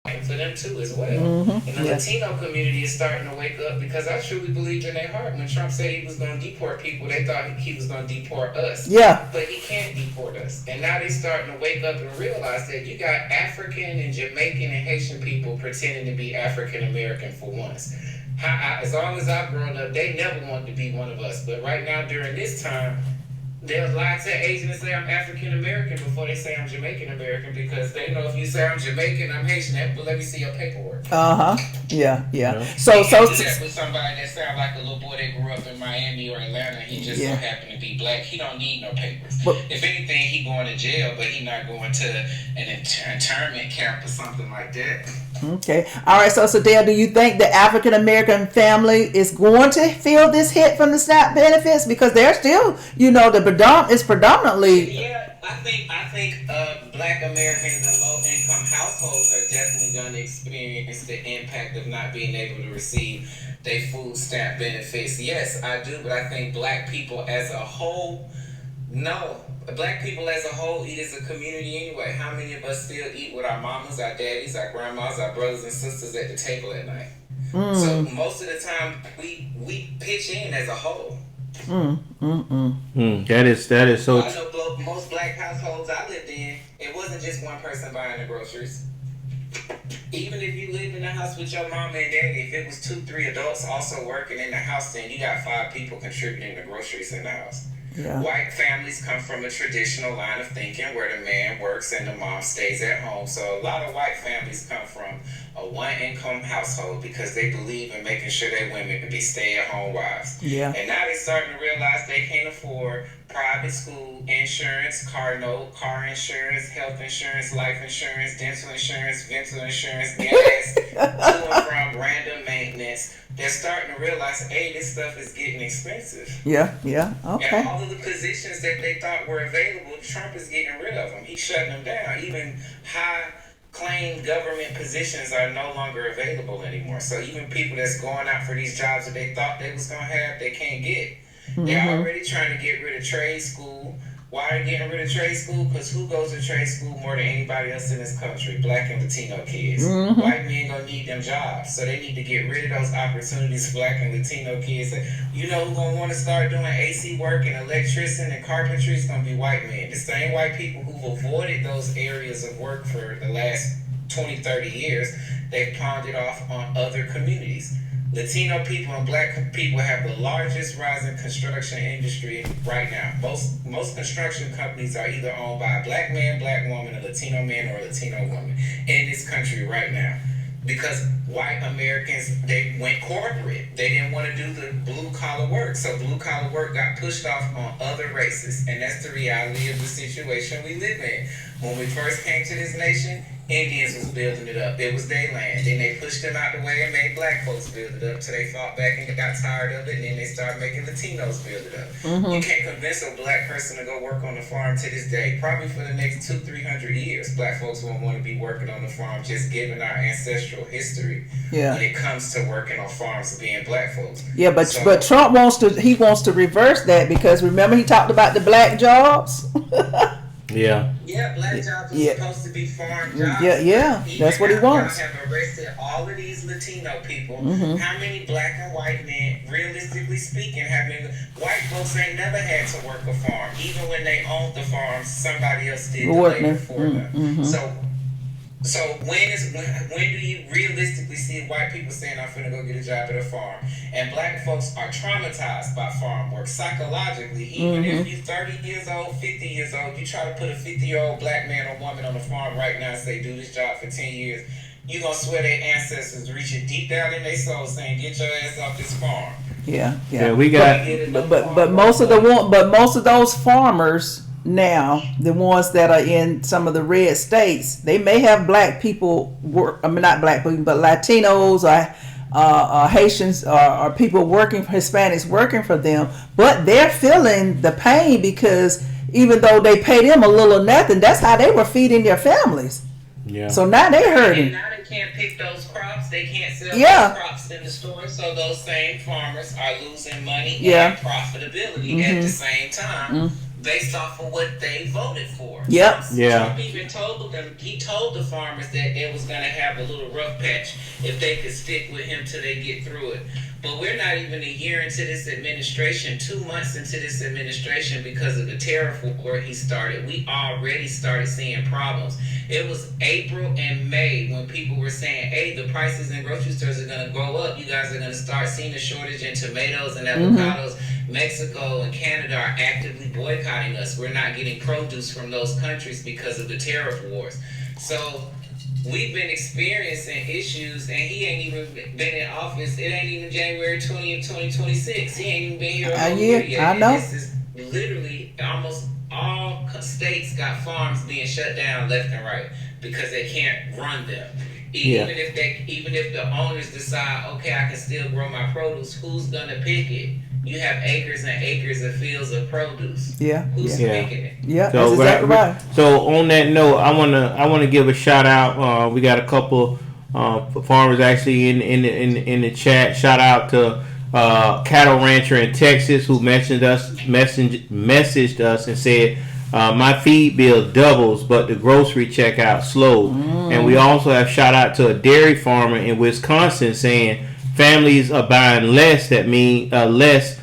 for them too as well. And the Latino community is starting to wake up because I truly believed in their heart when Trump said he was going to deport people, they thought he was going to deport us. Yeah. But he can't deport us. And now they're starting to wake up and realize that you got African and Jamaican and Haitian people pretending to be African American for once. As long as I've grown up, they never wanted to be one of us. But right now, during this time, they'll lie to Asian and say I'm African American before they say I'm Jamaican American because they know if you say I'm Jamaican, I'm Haitian. But let me see your paperwork. Yeah. So do that with somebody that sounds like a little boy that grew up in Miami or Atlanta. He just so happened to be black. He don't need no papers. But, if anything, he going to jail, but he not going to an internment camp or something like that. Okay. All right. So Dale, do you think the African American family is going to feel this hit from the SNAP benefits because they're still, it's predominantly. Yeah, I think Black Americans and low income households are definitely going to experience the impact of not being able to receive their food stamp benefits. Yes, I do, but I think Black people as a whole, no. Black people as a whole eat as a community anyway. How many of us still eat with our mamas, our daddies, our grandmas, our brothers and sisters at the table at night? So most of the time we pitch in as a whole. That is so. I know most black households I lived in, it wasn't just one person buying the groceries. Even if you lived in a house with your mom and daddy, if it was 2-3 adults also working in the house, then you got 5 people contributing the groceries in the house. Yeah. White families come from a traditional line of thinking where the man works and the mom stays at home. So a lot of white families come from a one-income household because they believe in making sure their women can be stay-at-home wives. Yeah. And now they're starting to realize they can't afford private school insurance, car note, car insurance, health insurance, life insurance, dental insurance, gas, to and from random maintenance. They're starting to realize, hey, this stuff is getting expensive. Yeah, okay. And all of the positions that they thought were available, Trump is getting rid of them. He's shutting them down. Even high claimed government positions are no longer available anymore. So even people that's going out for these jobs that they thought they was going to have, they can't get. They're already trying to get rid of trade school. Why are they getting rid of trade school? Because who goes to trade school more than anybody else in this country? Black and Latino kids. White men gonna need them jobs. So they need to get rid of those opportunities for black and Latino kids. You know who's gonna want to start doing AC work and electrician and carpentry is gonna be white men. The same white people who've avoided those areas of work for the last 20, 30 years, they've pawned it off on other communities. Latino people and black people have the largest rising construction industry right now. Most construction companies are either owned by a black man, black woman, a Latino man, or a Latino woman in this country right now. Because white Americans, they went corporate. They didn't want to do the blue-collar work. So blue-collar work got pushed off on other races. And that's the reality of the situation we live in. When we first came to this nation, Indians was building it up. It was their land. Then they pushed them out the way and made black folks build it up till they fought back and got tired of it. And then they started making Latinos build it up. You can't convince a black person to go work on the farm to this day. Probably for the next 200-300 years, black folks won't want to be working on the farm, just given our ancestral history when it comes to working on farms being black folks. Yeah, but Trump wants to reverse that because remember he talked about the black jobs. Yeah, black jobs are supposed to be farm jobs. Yeah, that's what he wants. Y'all have arrested all of these Latino people. How many black and white men, realistically speaking, white folks ain't never had to work a farm. Even when they owned the farm, somebody else did the labor for them. So when do you realistically see white people saying, I'm finna go get a job at a farm? And black folks are traumatized by farm work psychologically. Even if you're 30 years old, 50 years old, you try to put a 50-year-old black man or woman on the farm right now and say, do this job for 10 years, you're going to swear their ancestors reaching deep down in their soul saying, get your ass off this farm. Yeah, we got... But most of those farmers... Now, the ones that are in some of the red states, they may have black people not black people, but Latinos or Haitians or people Hispanics working for them, but they're feeling the pain because even though they pay them a little nothing, that's how they were feeding their families. Yeah. So now they're hurting. And now they can't pick those crops. They can't sell those crops in the store. So those same farmers are losing money and profitability at the same time. based off of what they voted for. Yep. Trump even told them, he told the farmers that it was going to have a little rough patch if they could stick with him till they get through it. But we're not even a year into this administration, 2 months into this administration, because of the tariff war he started. We already started seeing problems. It was April and May when people were saying, hey, the prices in grocery stores are going to go up. You guys are going to start seeing a shortage in tomatoes and avocados. Mexico and Canada are actively boycotting us. We're not getting produce from those countries because of the tariff wars. So we've been experiencing issues, and he ain't even been in office. It ain't even January 20th, 2026. He ain't even been here a whole year yet. I know. This is literally almost all states got farms being shut down left and right because they can't run them. Even if the owners decide, okay, I can still grow my produce, who's gonna pick it? You have acres and acres of fields of produce. Who's picking it? Yeah, so that's exactly right. So on that note, I wanna give a shout out. We got a couple farmers actually in the chat. Shout out to cattle rancher in Texas who messaged us and said, my feed bill doubles, but the grocery checkout slowed. And we also have shout out to a dairy farmer in Wisconsin saying families are buying less. That means less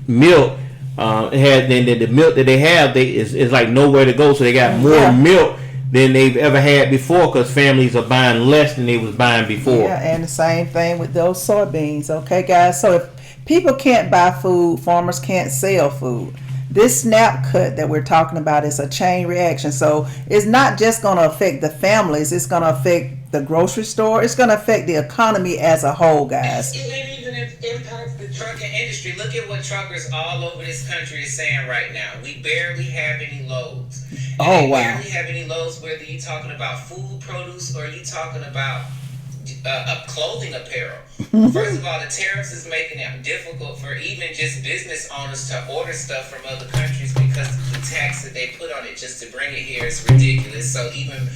milk. The milk that they have is like nowhere to go. So they got more milk than they've ever had before because families are buying less than they was buying before. Yeah, and the same thing with those soybeans. Okay, guys. So if people can't buy food, farmers can't sell food. This SNAP cut that we're talking about is a chain reaction. So it's not just going to affect the families. It's going to affect the grocery store. It's going to affect the economy as a whole, guys. It even impacts the trucking industry. Look at what truckers all over this country is saying right now. We barely have any loads. Wow. Barely have any loads, whether you're talking about food, produce, or you're talking about clothing apparel. First of all, the tariffs is making it difficult for even just business owners to order stuff from other countries because the tax that they put on it just to bring it here is ridiculous. So even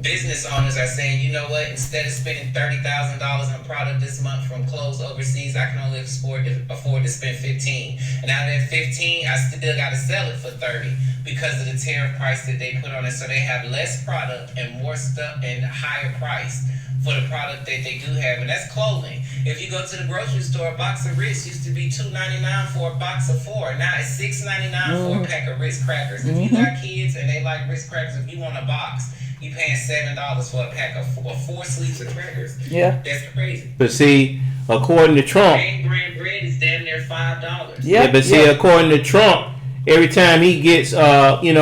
business owners are saying, you know what, instead of spending $30,000 on product this month from clothes overseas, I can only afford to spend $15,000. And out of that $15,000, I still got to sell it for $30,000 because of the tariff price that they put on it. So they have less product and more stuff and higher price for the product that they do have, and that's clothing. If you go to the grocery store, a box of Ritz used to be $2.99 for a box of 4. Now it's $6.99 for a pack of Ritz crackers. If you got kids and they like Ritz crackers, if you want a box, you paying $7 for a pack of 4 sleeves of crackers. Yeah, that's crazy. But see, according to Trump, grain bread is damn near $5. But see, according to Trump, every time he gets any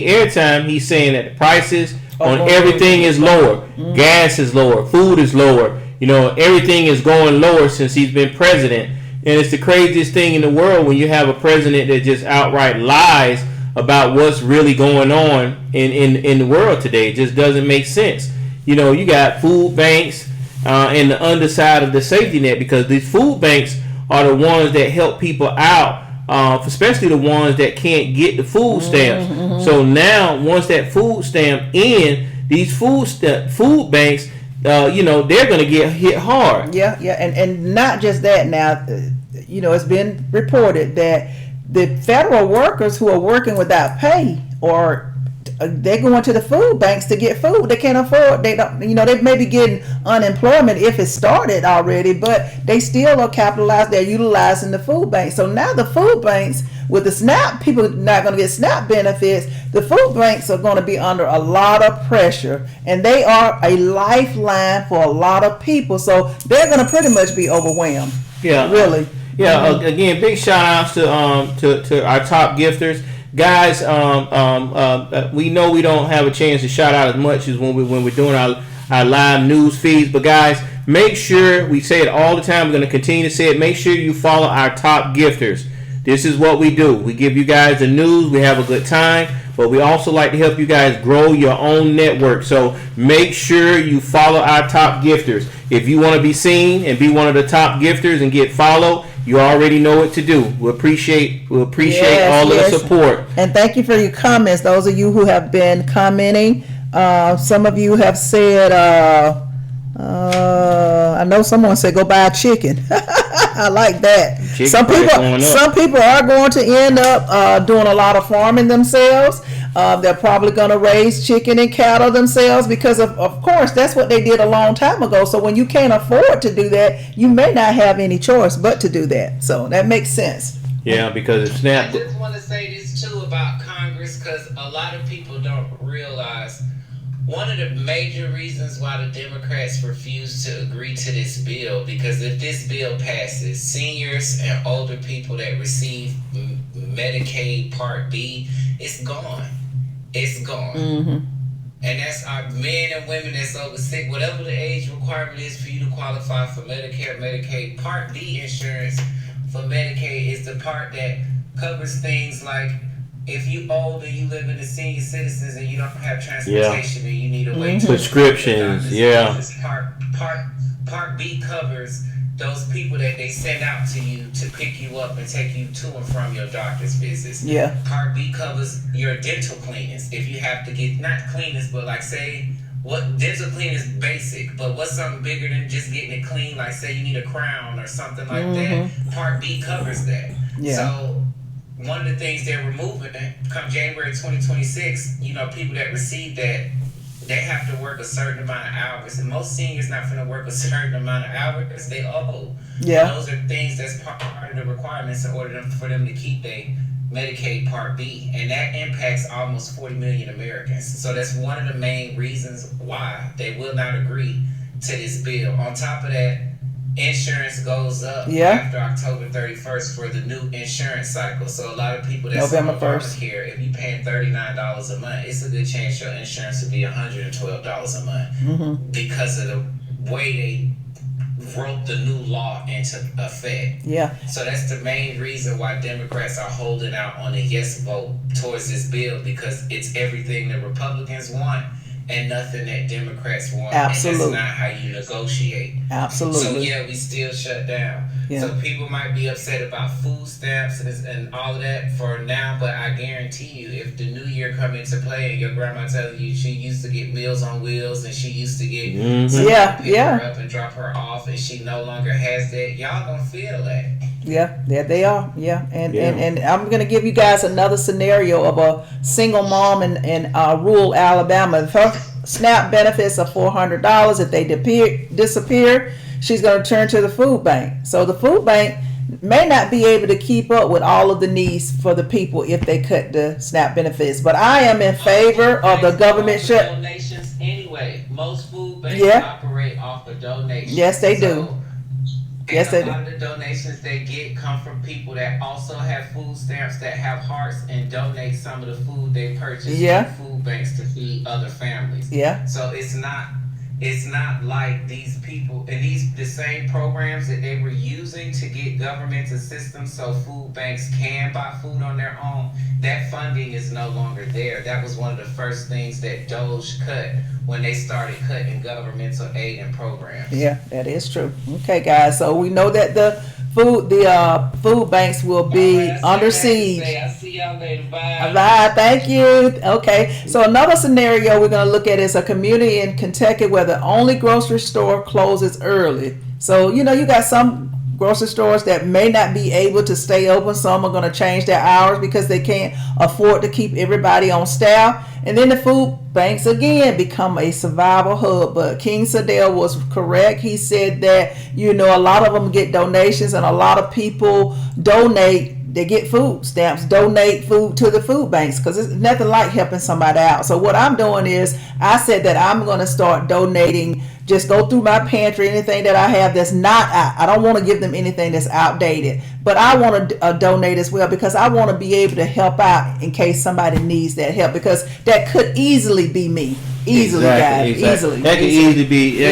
airtime, he's saying that the prices on everything is lower. Gas is lower. Food is lower. Everything is going lower since he's been president. And it's the craziest thing in the world when you have a president that just outright lies about what's really going on in the world today. It just doesn't make sense. You got food banks in the underside of the safety net because these food banks are the ones that help people out. Especially the ones that can't get the food stamps. So now, once that food stamp in, these food banks, they're going to get hit hard. Yeah, and not just that. Now, it's been reported that the federal workers who are working without pay or they're going to the food banks to get food. They can't afford. They don't. They may be getting unemployment if it started already, but they still are capitalized. They're utilizing the food banks. So now the food banks with the SNAP, people are not going to get SNAP benefits. The food banks are going to be under a lot of pressure, and they are a lifeline for a lot of people. So they're going to pretty much be overwhelmed. Yeah, really. Yeah. Again, big shout outs to our top gifters. Guys, we know we don't have a chance to shout out as much as when we're doing our live news feeds. But guys, make sure, we say it all the time, we're going to continue to say it, make sure you follow our top gifters. This is what we do. We give you guys the news, we have a good time, but we also like to help you guys grow your own network. So make sure you follow our top gifters. If you want to be seen and be one of the top gifters and get followed, you already know what to do. We appreciate all of the support. And thank you for your comments. Those of you who have been commenting. Some of you have said, I know someone said go buy a chicken. I like that. Chicken Some price people, going up. some people are going to end up doing a lot of farming themselves. They're probably going to raise chicken and cattle themselves because of course, that's what they did a long time ago. So when you can't afford to do that, you may not have any choice but to do that. So that makes sense. Yeah, because it's I SNAP. just want to say this too about Congress, because a lot of people don't realize one of the major reasons why the Democrats refuse to agree to this bill, because if this bill passes, seniors and older people that receive Medicaid Part B, it's gone. It's gone. Mm-hmm. And that's our men and women that's over sick, whatever the age requirement is for you to qualify for Medicare, Medicaid. Part B insurance for Medicaid is the part that covers things like if you old and you live in the senior citizens and you don't have transportation and you need a way to Prescriptions, yeah. Part B covers those people that they send out to you to pick you up and take you to and from your doctor's visits. Yeah. Part B covers your dental cleanings. If you have to get, not cleanings, but like say, what dental cleaning is basic, but what's something bigger than just getting it clean? Like say you need a crown or something like that. Part B covers that. Yeah. So one of the things they're removing come January 2026, people that receive that, they have to work a certain amount of hours, and most seniors not going to work a certain amount of hours. They owe. Yeah. And those are things that's part of the requirements in order for them to keep their Medicaid Part B, and that impacts almost 40 million Americans. So that's one of the main reasons why they will not agree to this bill. On top of that, insurance goes up after October 31st for the new insurance cycle. So a lot of people that's November on 1st. Obamacare, if you're paying $39 a month, it's a good chance your insurance will be $112 a month because of the way they wrote the new law into effect. Yeah. So that's the main reason why Democrats are holding out on a yes vote towards this bill, because it's everything the Republicans want and nothing that Democrats want. Absolutely. And that's not how you negotiate. Absolutely. So yeah, we still shut down. Yeah. So people might be upset about food stamps and all of that for now, but I guarantee you, if the new year come into play and your grandma tells you she used to get Meals on Wheels and she used to get someone to pick her up and drop her off, and she no longer has that, y'all gonna feel that. Yeah, there they are. Yeah, and I'm gonna give you guys another scenario of a single mom in rural Alabama. If her SNAP benefits are $400, if they disappear, she's gonna turn to the food bank. So the food bank may not be able to keep up with all of the needs for the people if they cut the SNAP benefits. But I am in favor of the government shut. Donations anyway. Most food banks operate off of donations. Yes, they do. Yes, they do. A lot of the donations they get come from people that also have food stamps, that have hearts and donate some of the food they purchase to food banks to feed other families. Yeah. So it's not like these people and the same programs that they were using to get government assistance so food banks can buy food on their own, that funding is no longer there. That was one of the first things that Doge cut when they started cutting governmental aid and programs. Yeah, that is true. Okay, guys. So we know that the food banks will be under siege. I'll see y'all later. Bye. Bye. Thank you. Okay. So another scenario we're going to look at is a community in Kentucky where the only grocery store closes early. So, you got some grocery stores that may not be able to stay open. Some are going to change their hours because they can't afford to keep everybody on staff. And then the food banks again become a survival hub. But King Sadell was correct. He said that, a lot of them get donations and a lot of people donate. They get food stamps, donate food to the food banks because it's nothing like helping somebody out. So what I'm doing is I said that I'm going to start donating, just go through my pantry, anything that I have that's not, I don't want to give them anything that's outdated, but I want to donate as well because I want to be able to help out in case somebody needs that help, because that could easily be me. Easily, guys. Easily. That could easily be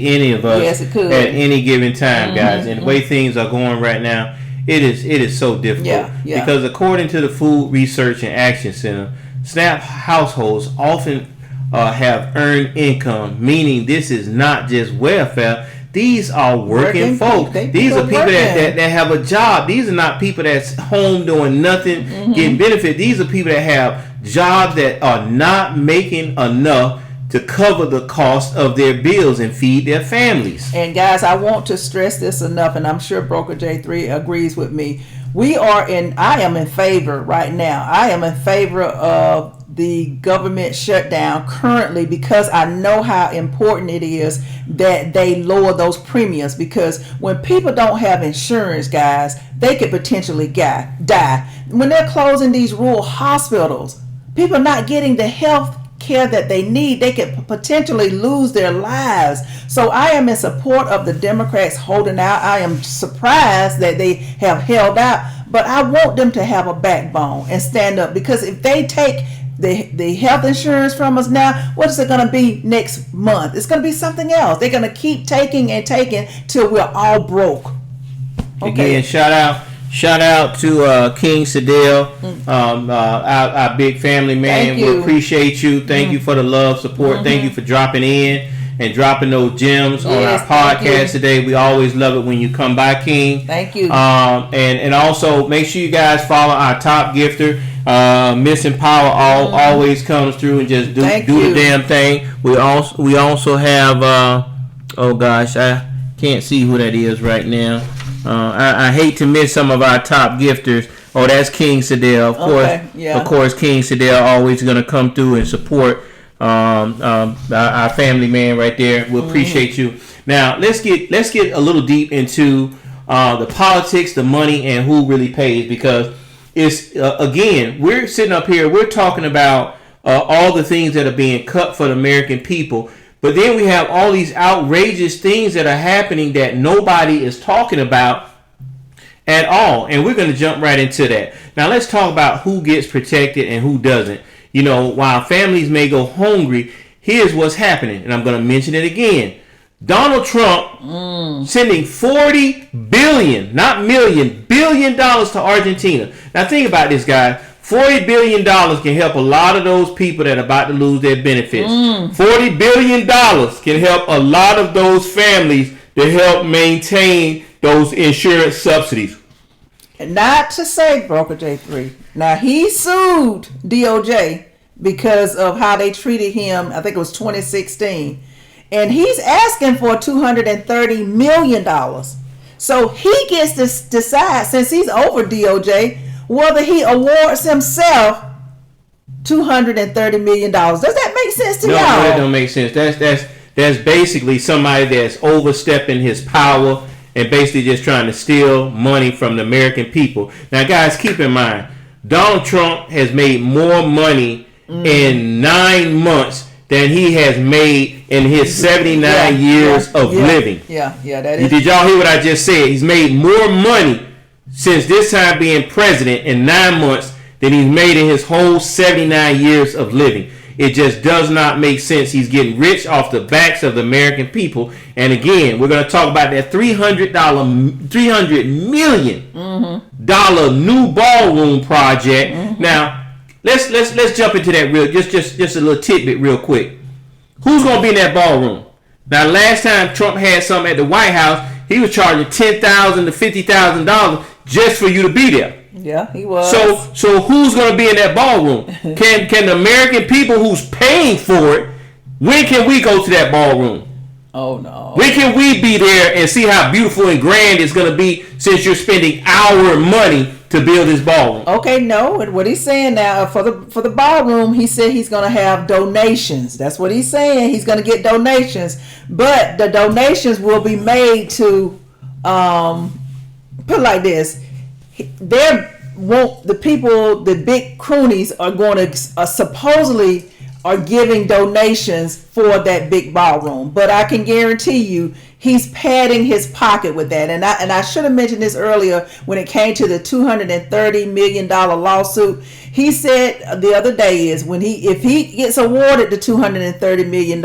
any of us. Yes, it could. At any given time, guys. And the way things are going right now, it is so difficult. Because according to the Food Research and Action Center, SNAP households often have earned income, meaning this is not just welfare. These are working folks. These are people that have a job. These are not people that's home doing nothing, getting benefit. These are people that have jobs that are not making enough to cover the cost of their bills and feed their families. And guys, I want to stress this enough, and I'm sure Broker J3 agrees with me. I am in favor right now. I am in favor of the government shutdown currently, because I know how important it is that they lower those premiums, because when people don't have insurance, guys, they could potentially die. When they're closing these rural hospitals, people are not getting the health care that they need. They could potentially lose their lives. So I am in support of the Democrats holding out. I am surprised that they have held out, but I want them to have a backbone and stand up, because if they take the health insurance from us now, what is it going to be next month? It's going to be something else. They're going to keep taking and taking till we're all broke. Okay. Again, shout out to King Sadell, our big family man. We appreciate you. Thank you for the love, support. Thank you for dropping in and dropping those gems on our podcast today. We always love it when you come by, King. Thank you. And also make sure you guys follow our top gifter. Missing Power always comes through and just do the damn thing. We also have oh gosh, I can't see who that is right now. I hate to miss some of our top gifters. Oh, that's King Sadell, of course. Okay, yeah. Of course, King Sadell always going to come through and support our family man right there. We appreciate you. Now let's get a little deep into the politics, the money, and who really pays, because it's again, we're sitting up here, we're talking about all the things that are being cut for the American people. But then we have all these outrageous things that are happening that nobody is talking about at all. And we're going to jump right into that. Now, let's talk about who gets protected and who doesn't. You know, while families may go hungry, here's what's happening. And I'm going to mention it again. Donald Trump sending $40 billion, not million, $1 billion to Argentina. Now, think about this, guys. $40 billion can help a lot of those people that are about to lose their benefits. $40 billion can help a lot of those families to help maintain those insurance subsidies. And not to say, Broker J3, now he sued DOJ because of how they treated him. I think it was 2016. And he's asking for $230 million. So he gets to decide, since he's over DOJ, whether he awards himself $230 million. Does that make sense to y'all? No, that don't make sense. That's basically somebody that's overstepping his power and basically just trying to steal money from the American people. Now, guys, keep in mind, Donald Trump has made more money in 9 months than he has made in his 79 years of living. Yeah, that is. Did y'all hear what I just said? He's made more money since this time being president in 9 months than he's made in his whole 79 years of living. It just does not make sense. He's getting rich off the backs of the American people. And again, we're going to talk about that $300 million new ballroom project. Now, let's jump into that just a little tidbit real quick. Who's going to be in that ballroom? Now, last time Trump had something at the White House, he was charging $10,000 to $50,000 just for you to be there. Yeah, he was. So who's going to be in that ballroom? Can the American people who's paying for it, when can we go to that ballroom? Oh, no. When can we be there and see how beautiful and grand it's going to be, since you're spending our money to build this ballroom? Okay, no. What he's saying now, for the ballroom, he said he's going to have donations. That's what he's saying. He's going to get donations. But the donations will be made to, put it like this, the people, the big croonies are going to supposedly are giving donations for that big ballroom. But I can guarantee you, he's padding his pocket with that. And I should have mentioned this earlier when it came to the $230 million lawsuit. He said the other day is if he gets awarded the $230 million,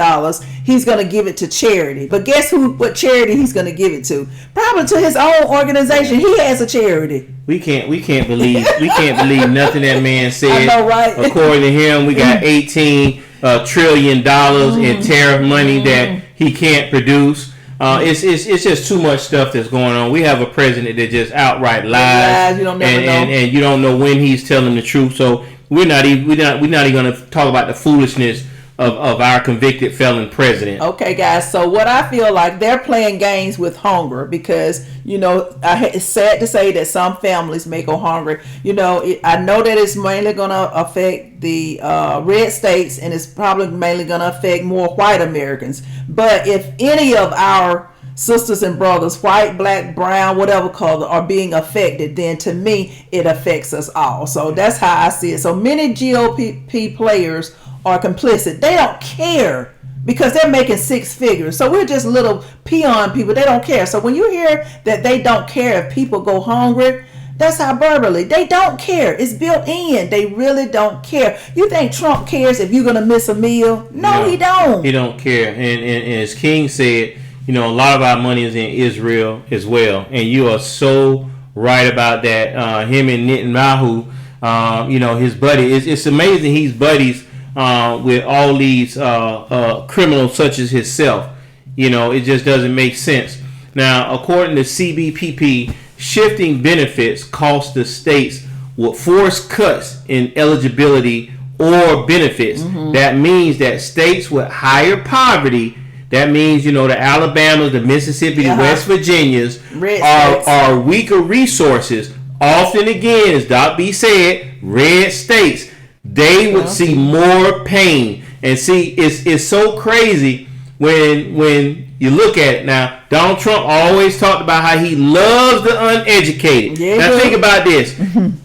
he's going to give it to charity. But guess what charity he's going to give it to? Probably to his own organization. He has a charity. We can't believe nothing that man said. I know, right? According to him, we got $18 trillion in tariff money that he can't produce. It's just too much stuff that's going on. We have a president that just outright lies. You don't never know. And you don't know when he's telling the truth. So we're not even going to talk about the foolishness of our convicted felon president. Okay, guys. So what I feel like they're playing games with hunger because, it's sad to say that some families may go hungry. I know that it's mainly going to affect the red states, and it's probably mainly going to affect more white Americans. But if any of our sisters and brothers, white, black, brown, whatever color, are being affected, then to me, it affects us all. So that's how I see it. So many GOP players are complicit. They don't care because they're making six figures. So we're just little peon people. They don't care. So when you hear that they don't care if people go hungry, that's hyperbole. They don't care. It's built in. They really don't care. You think Trump cares if you're going to miss a meal? No, he don't. He don't care. And as King said, a lot of our money is in Israel as well. And you are so right about that. Him and Netanyahu, his buddy. It's amazing he's buddies with all these criminals such as himself. It just doesn't make sense. Now, according to CBPP, shifting benefits cost the states with forced cuts in eligibility or benefits. Mm-hmm. That means that states with higher poverty, that means, the Alabamas, the Mississippi, the West Virginias are weaker resources. Often again, as Doc B said, red states, they would see more pain. And see, it's so crazy when you look at it. Now, Donald Trump always talked about how he loves the uneducated. Yeah. Now think about this.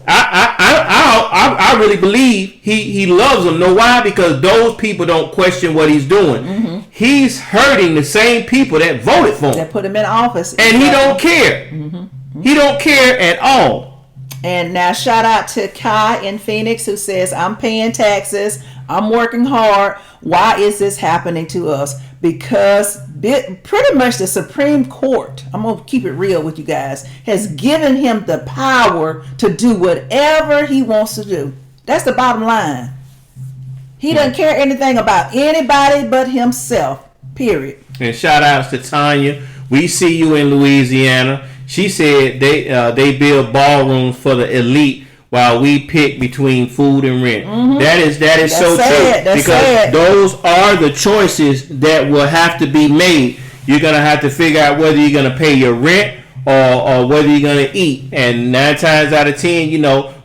I really believe he loves them. Know why? Because those people don't question what he's doing. Mm-hmm. He's hurting the same people that voted for him. That put him in office. And he don't care. Mm-hmm. Mm-hmm. He don't care at all. And now shout out to Kai in Phoenix who says, I'm paying taxes. I'm working hard. Why is this happening to us? Because pretty much the Supreme Court, I'm going to keep it real with you guys, has given him the power to do whatever he wants to do. That's the bottom line. He doesn't care anything about anybody but himself, period. And shout outs to Tanya. We see you in Louisiana. She said they build ballrooms for the elite while we pick between food and rent. Mm-hmm. That is so true. Because those are the choices that will have to be made. You're going to have to figure out whether you're going to pay your rent or whether you're going to eat. And 9 times out of 10,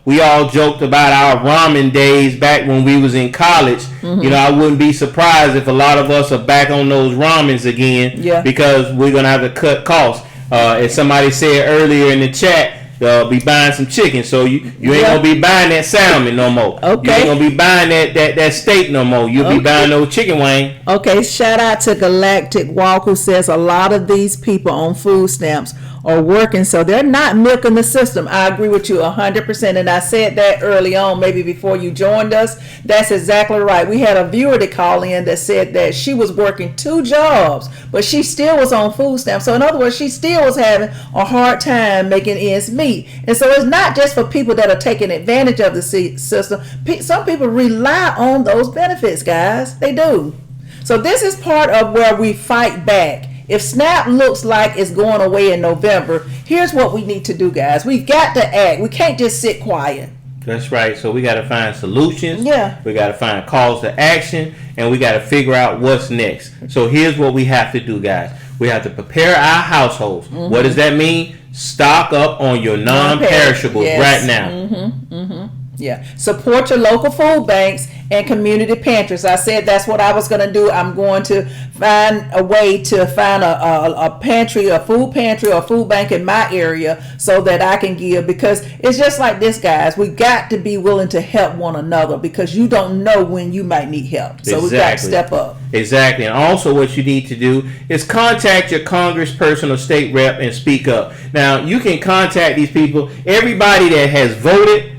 we all joked about our ramen days back when we was in college. Mm-hmm. I wouldn't be surprised if a lot of us are back on those ramens again because we're going to have to cut costs. As somebody said earlier in the chat, be buying some chicken, so you ain't gonna be buying that salmon no more. Okay. You ain't gonna be buying that steak no more. You'll be buying those chicken wings. Okay, shout out to Galactic Walk who says a lot of these people on food stamps are working, so they're not milking the system. I agree with you 100%, and I said that early on, maybe before you joined us. That's exactly right. We had a viewer to call in that said that she was working 2 jobs, but she still was on food stamps. So in other words, she still was having a hard time making ends meet. And so it's not just for people that are taking advantage of the system. Some people rely on those benefits, guys. They do. So this is part of where we fight back. If SNAP looks like it's going away in November, here's what we need to do, guys. We've got to act. We can't just sit quiet. That's right. So we got to find solutions. Yeah. We got to find calls to action, and we got to figure out what's next. So here's what we have to do, guys. We have to prepare our households. Mm-hmm. What does that mean? Stock up on your non-perishables right now. Mm-hmm. Mm-hmm. Yeah. Support your local food banks and community pantries. I said that's what I was going to do. I'm going to find a way to find a pantry, a food pantry or food bank in my area so that I can give, because it's just like this, guys. We got to be willing to help one another because you don't know when you might need help. So we got to step up. Exactly. And also what you need to do is contact your congressperson or state rep and speak up. Now, you can contact these people. Everybody that has voted,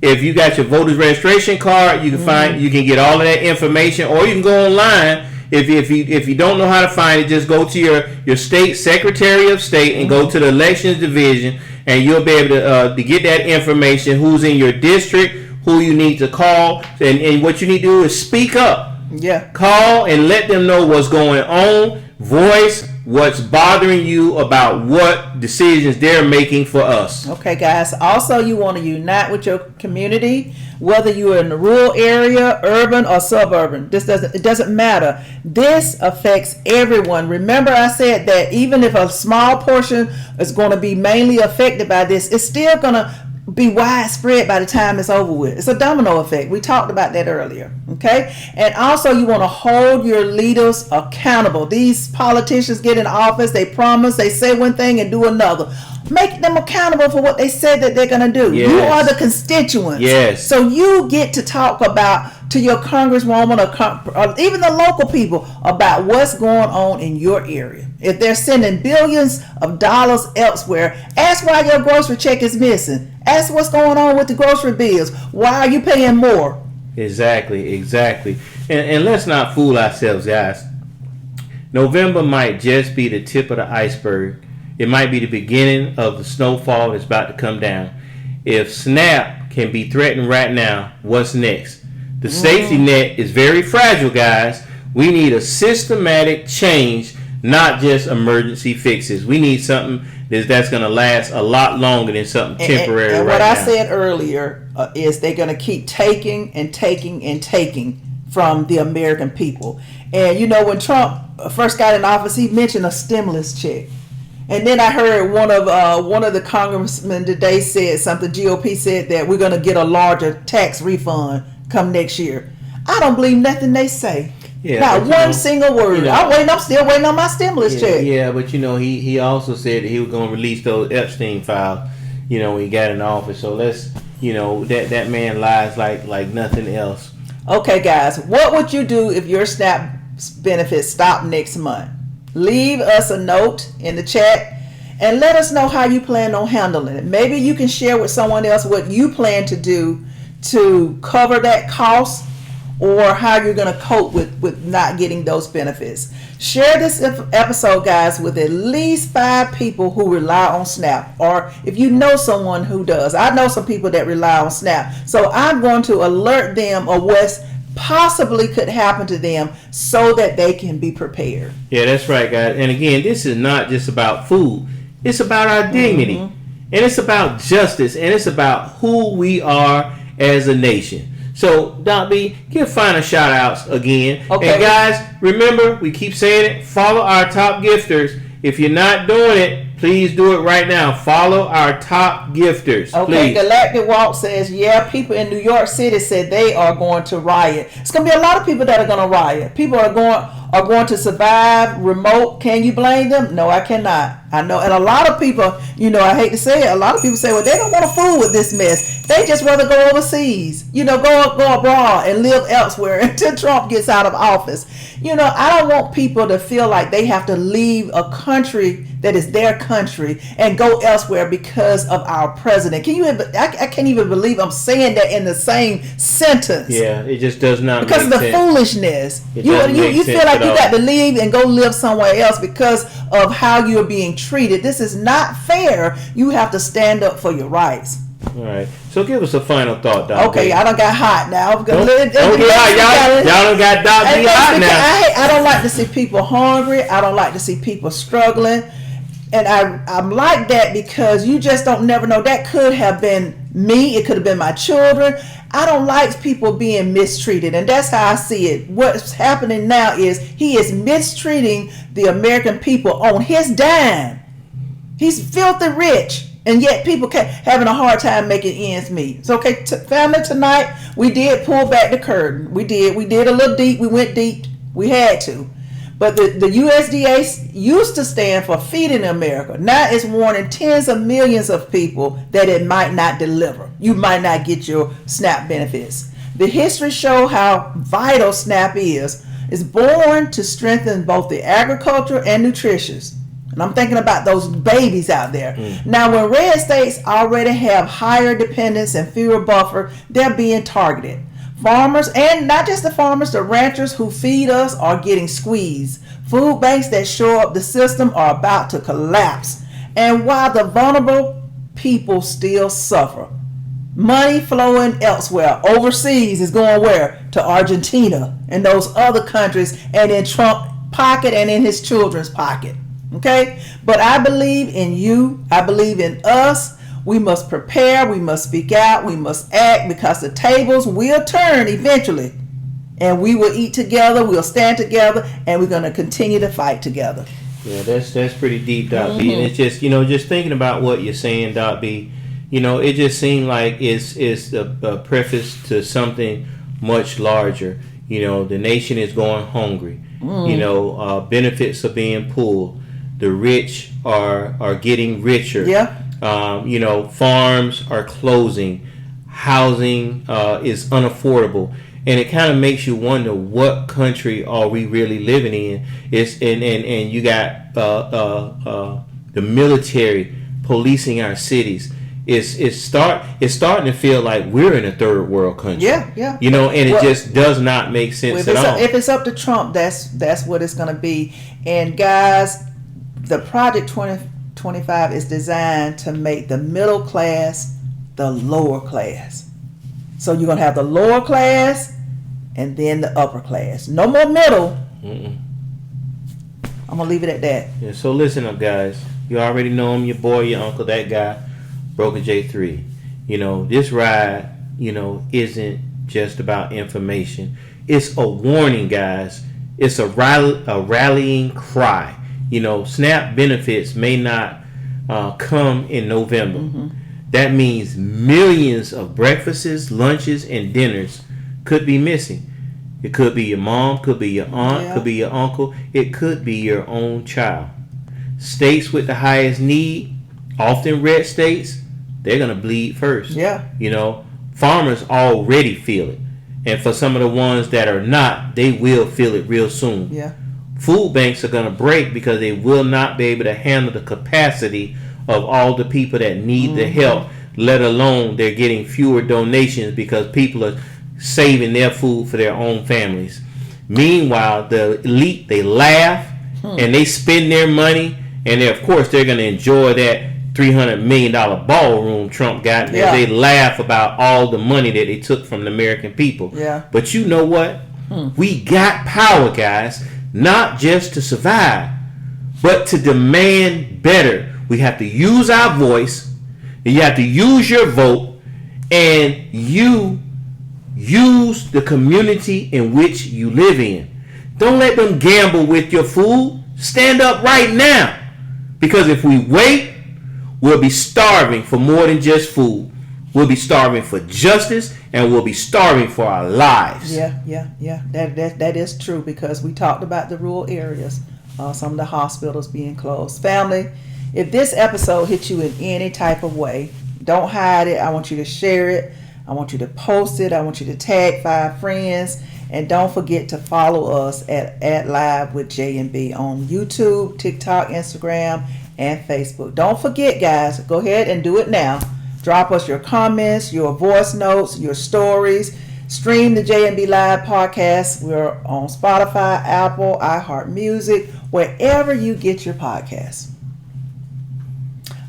if you got your voter's registration card, you can you can get all of that information, or you can go online. If you don't know how to find it, just go to your state secretary of state and go to the elections division, and you'll be able to get that information. Who's in your district, who you need to call, and what you need to do is speak up. Yeah. Call and let them know what's going on. Voice what's bothering you about what decisions they're making for us. Okay, guys. Also, you want to unite with your community. whether you're in the rural area, urban or suburban. It doesn't matter. This affects everyone. Remember I said that even if a small portion is going to be mainly affected by this, it's still going to be widespread by the time it's over with. It's a domino effect. We talked about that earlier. Okay? And also you want to hold your leaders accountable. These politicians get in office, they promise, they say one thing and do another. Make them accountable for what they said that they're going to do. Yes. You are the constituents. Yes. So you get to talk about to your congresswoman or even the local people about what's going on in your area. If they're sending billions of dollars elsewhere, ask why your grocery check is missing. Ask what's going on with the grocery bills. Why are you paying more? Exactly. And let's not fool ourselves, guys. November might just be the tip of the iceberg. It might be the beginning of the snowfall that's about to come down. If SNAP can be threatened right now, what's next? The safety net is very fragile, guys. We need a systematic change, not just emergency fixes. We need something that's going to last a lot longer than something temporary and right now. What I said earlier is they're going to keep taking and taking and taking from the American people. And you know, when Trump first got in office, he mentioned a stimulus check. And then I heard one of the congressmen today said something. GOP said that we're going to get a larger tax refund come next year. I don't believe nothing they say. Yeah, not one single word. I'm still waiting on my stimulus check. Yeah, but you know, he also said that he was going to release those Epstein files, you know, when he got in office. So let's, you know, that man lies like nothing else. Okay, guys, what would you do if your SNAP benefits stop next month? Leave us a note in the chat and let us know how you plan on handling it. Maybe you can share with someone else what you plan to do to cover that cost, or how you're going to cope with not getting those benefits. Share this episode, guys, with at least 5 people who rely on SNAP, or if you know someone who does. I know some people that rely on SNAP, so I'm going to alert them of what's possibly could happen to them so that they can be prepared. Yeah, that's right, guys. And again, this is not just about food. It's about our dignity. And it's about justice. And it's about who we are as a nation. So, Doc B, give final shout outs again. Okay. And guys, remember, we keep saying it, follow our top gifters. If you're not doing it, please do it right now. Follow our top gifters. Okay, please. Galactic Walk says, yeah, people in New York City said they are going to riot. It's going to be a lot of people that are going to riot. People are going to survive remote. Can you blame them? No, I cannot. I know. And a lot of people, you know, I hate to say it, a lot of people say, well, they don't want to fool with this mess. They just rather go overseas, you know, go abroad and live elsewhere until Trump gets out of office. You know, I don't want people to feel like they have to leave a country that is their country and go elsewhere because of our president. I can't even believe I'm saying that in the same sentence. Yeah, it just does not because make of the sense. Foolishness. You feel like you got to leave and go live somewhere else because of how you're being treated. This is not fair. You have to stand up for your rights. All right. So give us a final thought, Doc. Okay, I done got hot now. Don't get hot. Y'all done got Doc B hot now. I don't like to see people hungry. I don't like to see people struggling. And I'm like that because you just don't never know. That could have been me. It could have been my children. I don't like people being mistreated. And that's how I see it. What's happening now is he is mistreating the American people on his dime. He's filthy rich. And yet people having a hard time making ends meet. So, okay, family, tonight we did pull back the curtain. We did a little deep. We went deep. We had to. But the USDA used to stand for Feeding America. Now it's warning tens of millions of people that it might not deliver. You might not get your SNAP benefits. The history show how vital SNAP is. It's born to strengthen both the agriculture and nutrition. And I'm thinking about those babies out there. Now, when red states already have higher dependence and fewer buffer, they're being targeted. Farmers, and not just the farmers, the ranchers who feed us are getting squeezed. Food banks that shore up the system are about to collapse. And while the vulnerable people still suffer, money flowing elsewhere, overseas, is going where? To Argentina and those other countries, and in Trump's pocket and in his children's pocket. Okay? But I believe in you. I believe in us. We must prepare. We must speak out. We must act, because the tables will turn eventually. And we will eat together. We'll stand together. And we're going to continue to fight together. Yeah, that's pretty deep, Doc B. And it's just, just thinking about what you're saying, Doc B, it just seemed like it's a preface to something much larger. The nation is going hungry. Benefits are being pulled. The rich are getting richer. Yeah. Farms are closing. Housing is unaffordable. And it kind of makes you wonder, what country are we really living in? And you got the military policing our cities. It's starting to feel like we're in a third world country. Yeah. And it just does not make sense at all. If it's up to Trump, that's what it's going to be. And guys, the Project 2025 is designed to make the middle class the lower class. So you're going to have the lower class and then the upper class. No more middle. I'm going to leave it at that. Yeah, so listen up, guys. You already know him, your boy, your uncle, that guy, Broken J3. This ride, isn't just about information. It's a warning, guys. It's a rallying cry. SNAP benefits may not come in November. That means millions of breakfasts, lunches, and dinners could be missing. It could be your mom, could be your aunt, could be your uncle. It could be your own child. States with the highest need, often red states, they're going to bleed first. Yeah. Farmers already feel it. And for some of the ones that are not, they will feel it real soon. Yeah. Food banks are going to break because they will not be able to handle the capacity of all the people that need the help, let alone they're getting fewer donations because people are saving their food for their own families. Meanwhile, the elite, they laugh and they spend their money, and of course they're going to enjoy that $300 million ballroom Trump got. Yeah. They laugh about all the money that they took from the American people. Yeah. But you know what? We got power, guys, not just to survive, but to demand better. We have to use our voice, and you have to use your vote, and you use the community in which you live in. Don't let them gamble with your food. Stand up right now. Because if we wait, we'll be starving for more than just food. We'll be starving for justice, and we'll be starving for our lives. Yeah. That is true, because we talked about the rural areas, some of the hospitals being closed. Family, if this episode hit you in any type of way, don't hide it. I want you to share it. I want you to post it. I want you to tag 5 friends. And don't forget to follow us at Live with J&B on YouTube, TikTok, Instagram, and Facebook. Don't forget, guys, go ahead and do it now. Drop us your comments, your voice notes, your stories. Stream the J&B Live Podcast. We're on Spotify, Apple, iHeartMusic, wherever you get your podcasts.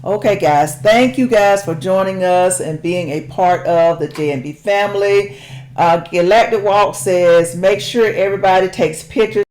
Okay, guys. Thank you guys for joining us and being a part of the J&B family. Galactic Walk says, make sure everybody takes pictures